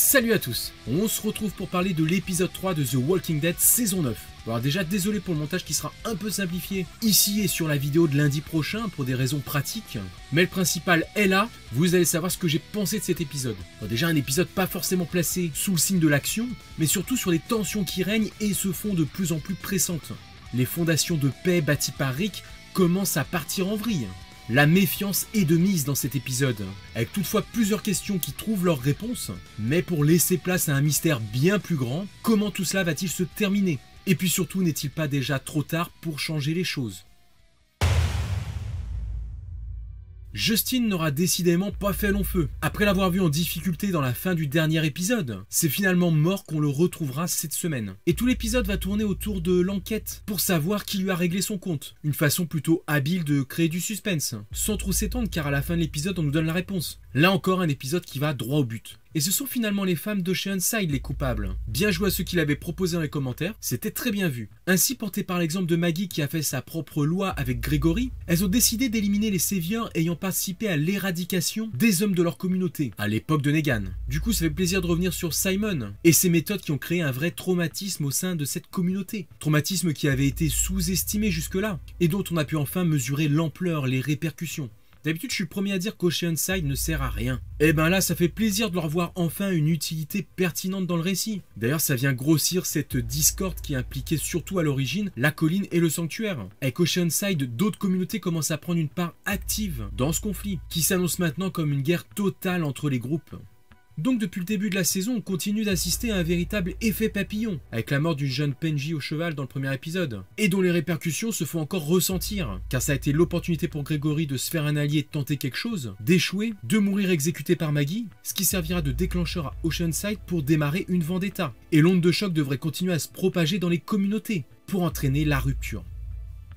Salut à tous, on se retrouve pour parler de l'épisode 3 de The Walking Dead saison 9. Alors déjà désolé pour le montage qui sera un peu simplifié ici et sur la vidéo de lundi prochain pour des raisons pratiques, mais le principal est là, vous allez savoir ce que j'ai pensé de cet épisode. Alors déjà un épisode pas forcément placé sous le signe de l'action, mais surtout sur les tensions qui règnent et se font de plus en plus pressantes. Les fondations de paix bâties par Rick commencent à partir en vrille. La méfiance est de mise dans cet épisode, avec toutefois plusieurs questions qui trouvent leur réponse, mais pour laisser place à un mystère bien plus grand, comment tout cela va-t-il se terminer? Et puis surtout, n'est-il pas déjà trop tard pour changer les choses? Justin n'aura décidément pas fait long feu. Après l'avoir vu en difficulté dans la fin du dernier épisode, c'est finalement mort qu'on le retrouvera cette semaine. Et tout l'épisode va tourner autour de l'enquête, pour savoir qui lui a réglé son compte. Une façon plutôt habile de créer du suspense, sans trop s'étendre car à la fin de l'épisode on nous donne la réponse. Là encore un épisode qui va droit au but. Et ce sont finalement les femmes d'Oceanside les coupables. Bien joué à ceux qui l'avaient proposé dans les commentaires, c'était très bien vu. Ainsi porté par l'exemple de Maggie qui a fait sa propre loi avec Gregory, elles ont décidé d'éliminer les saviors ayant participé à l'éradication des hommes de leur communauté, à l'époque de Negan. Du coup ça fait plaisir de revenir sur Simon et ses méthodes qui ont créé un vrai traumatisme au sein de cette communauté. Traumatisme qui avait été sous-estimé jusque-là, et dont on a pu enfin mesurer l'ampleur, les répercussions. D'habitude, je suis le premier à dire qu'Oceanside ne sert à rien. Et ben là, ça fait plaisir de leur voir enfin une utilité pertinente dans le récit. D'ailleurs, ça vient grossir cette discorde qui impliquait surtout à l'origine la colline et le sanctuaire. Avec Oceanside, d'autres communautés commencent à prendre une part active dans ce conflit, qui s'annonce maintenant comme une guerre totale entre les groupes. Donc depuis le début de la saison, on continue d'assister à un véritable effet papillon, avec la mort du jeune Penji au cheval dans le premier épisode, et dont les répercussions se font encore ressentir, car ça a été l'opportunité pour Gregory de se faire un allié et de tenter quelque chose, d'échouer, de mourir exécuté par Maggie, ce qui servira de déclencheur à Oceanside pour démarrer une vendetta. Et l'onde de choc devrait continuer à se propager dans les communautés, pour entraîner la rupture.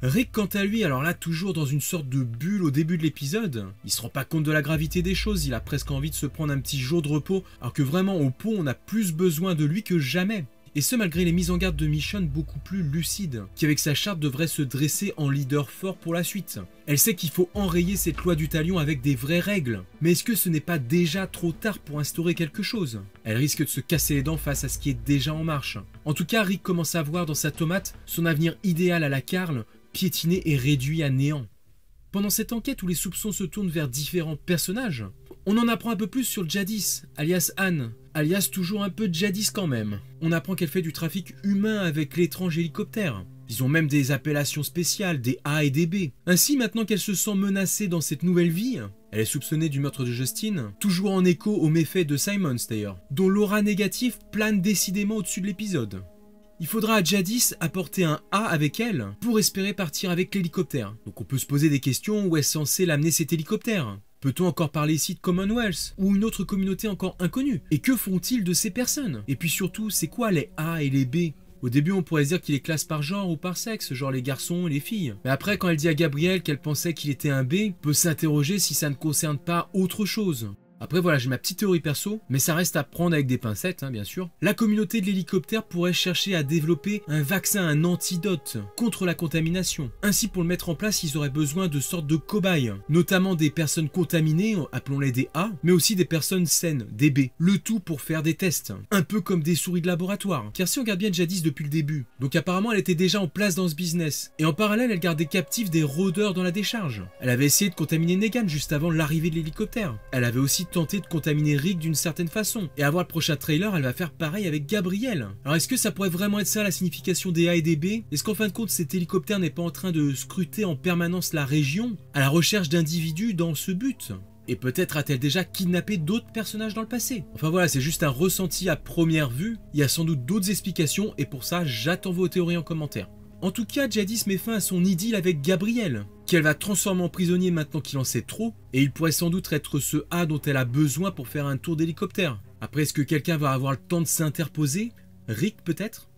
Rick quant à lui, alors là toujours dans une sorte de bulle au début de l'épisode, il se rend pas compte de la gravité des choses, il a presque envie de se prendre un petit jour de repos, alors que vraiment au pont on a plus besoin de lui que jamais. Et ce malgré les mises en garde de Michonne beaucoup plus lucides, qui avec sa charte devrait se dresser en leader fort pour la suite. Elle sait qu'il faut enrayer cette loi du talion avec des vraies règles, mais est-ce que ce n'est pas déjà trop tard pour instaurer quelque chose? Elle risque de se casser les dents face à ce qui est déjà en marche. En tout cas, Rick commence à voir dans sa tomate son avenir idéal à la Carl, piétiné et réduit à néant. Pendant cette enquête où les soupçons se tournent vers différents personnages, on en apprend un peu plus sur Jadis, alias Anne, alias toujours un peu Jadis quand même. On apprend qu'elle fait du trafic humain avec l'étrange hélicoptère. Ils ont même des appellations spéciales, des A et des B. Ainsi, maintenant qu'elle se sent menacée dans cette nouvelle vie, elle est soupçonnée du meurtre de Justin, toujours en écho aux méfaits de Simons d'ailleurs, dont l'aura négative plane décidément au-dessus de l'épisode. Il faudra à Jadis apporter un A avec elle pour espérer partir avec l'hélicoptère. Donc on peut se poser des questions, où est censé l'amener cet hélicoptère? Peut-on encore parler ici de Commonwealth ou une autre communauté encore inconnue? Et que font-ils de ces personnes? Et puis surtout, c'est quoi les A et les B? Au début on pourrait se dire qu'il les classe par genre ou par sexe, genre les garçons et les filles. Mais après quand elle dit à Gabriel qu'elle pensait qu'il était un B, on peut s'interroger si ça ne concerne pas autre chose. Après voilà, j'ai ma petite théorie perso, mais ça reste à prendre avec des pincettes, bien sûr. La communauté de l'hélicoptère pourrait chercher à développer un vaccin, un antidote contre la contamination. Ainsi, pour le mettre en place, ils auraient besoin de sortes de cobayes, notamment des personnes contaminées, appelons-les des A, mais aussi des personnes saines, des B. Le tout pour faire des tests, un peu comme des souris de laboratoire. Car si on regarde bien Jadis depuis le début, donc apparemment elle était déjà en place dans ce business, et en parallèle elle gardait captifs des rôdeurs dans la décharge. Elle avait essayé de contaminer Negan juste avant l'arrivée de l'hélicoptère. Elle avait aussi tenter de contaminer Rick d'une certaine façon. Et à voir le prochain trailer, elle va faire pareil avec Gabriel. Alors est-ce que ça pourrait vraiment être ça la signification des A et des B? Est-ce qu'en fin de compte cet hélicoptère n'est pas en train de scruter en permanence la région à la recherche d'individus dans ce but? Et peut-être a-t-elle déjà kidnappé d'autres personnages dans le passé? Enfin voilà, c'est juste un ressenti à première vue. Il y a sans doute d'autres explications et pour ça, j'attends vos théories en commentaire. En tout cas, Jadis met fin à son idylle avec Gabriel, qu'elle va transformer en prisonnier maintenant qu'il en sait trop, et il pourrait sans doute être ce A dont elle a besoin pour faire un tour d'hélicoptère. Après, est-ce que quelqu'un va avoir le temps de s'interposer? Rick peut-être?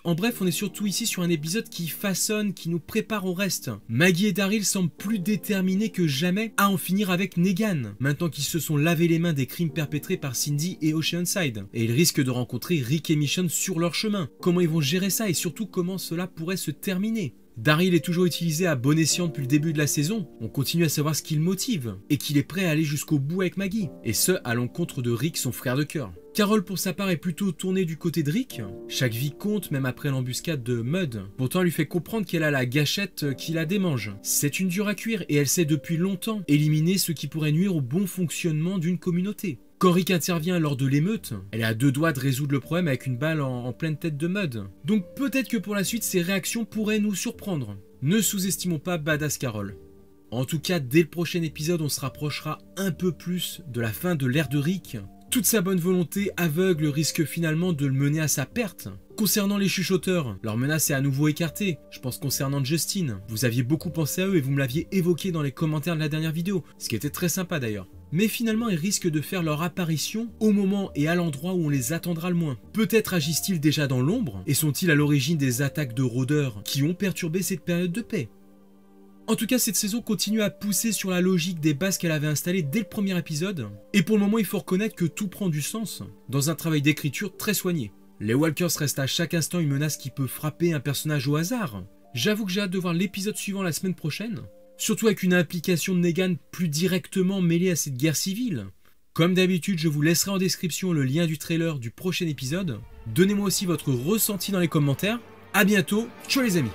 En bref, on est surtout ici sur un épisode qui façonne, qui nous prépare au reste. Maggie et Daryl semblent plus déterminés que jamais à en finir avec Negan, maintenant qu'ils se sont lavé les mains des crimes perpétrés par Cindy et Oceanside. Et ils risquent de rencontrer Rick et Michonne sur leur chemin. Comment ils vont gérer ça et surtout comment cela pourrait se terminer? Daryl est toujours utilisé à bon escient depuis le début de la saison. On continue à savoir ce qui le motive et qu'il est prêt à aller jusqu'au bout avec Maggie. Et ce, à l'encontre de Rick, son frère de cœur. Carol pour sa part est plutôt tournée du côté de Rick. Chaque vie compte même après l'embuscade de Mud. Pourtant elle lui fait comprendre qu'elle a la gâchette qui la démange. C'est une dure à cuire et elle sait depuis longtemps éliminer ce qui pourrait nuire au bon fonctionnement d'une communauté. Quand Rick intervient lors de l'émeute, elle est à 2 doigts de résoudre le problème avec une balle en pleine tête de Mud. Donc peut-être que pour la suite ses réactions pourraient nous surprendre. Ne sous-estimons pas Badass Carol. En tout cas, dès le prochain épisode, on se rapprochera un peu plus de la fin de l'ère de Rick. Toute sa bonne volonté aveugle risque finalement de le mener à sa perte. Concernant les chuchoteurs, leur menace est à nouveau écartée. Je pense concernant Justin, vous aviez beaucoup pensé à eux et vous me l'aviez évoqué dans les commentaires de la dernière vidéo, ce qui était très sympa d'ailleurs. Mais finalement, ils risquent de faire leur apparition au moment et à l'endroit où on les attendra le moins. Peut-être agissent-ils déjà dans l'ombre et sont-ils à l'origine des attaques de rôdeurs qui ont perturbé cette période de paix. En tout cas, cette saison continue à pousser sur la logique des bases qu'elle avait installées dès le premier épisode. Et pour le moment, il faut reconnaître que tout prend du sens, dans un travail d'écriture très soigné. Les Walkers restent à chaque instant une menace qui peut frapper un personnage au hasard. J'avoue que j'ai hâte de voir l'épisode suivant la semaine prochaine, surtout avec une implication de Negan plus directement mêlée à cette guerre civile. Comme d'habitude, je vous laisserai en description le lien du trailer du prochain épisode. Donnez-moi aussi votre ressenti dans les commentaires. A bientôt, ciao les amis.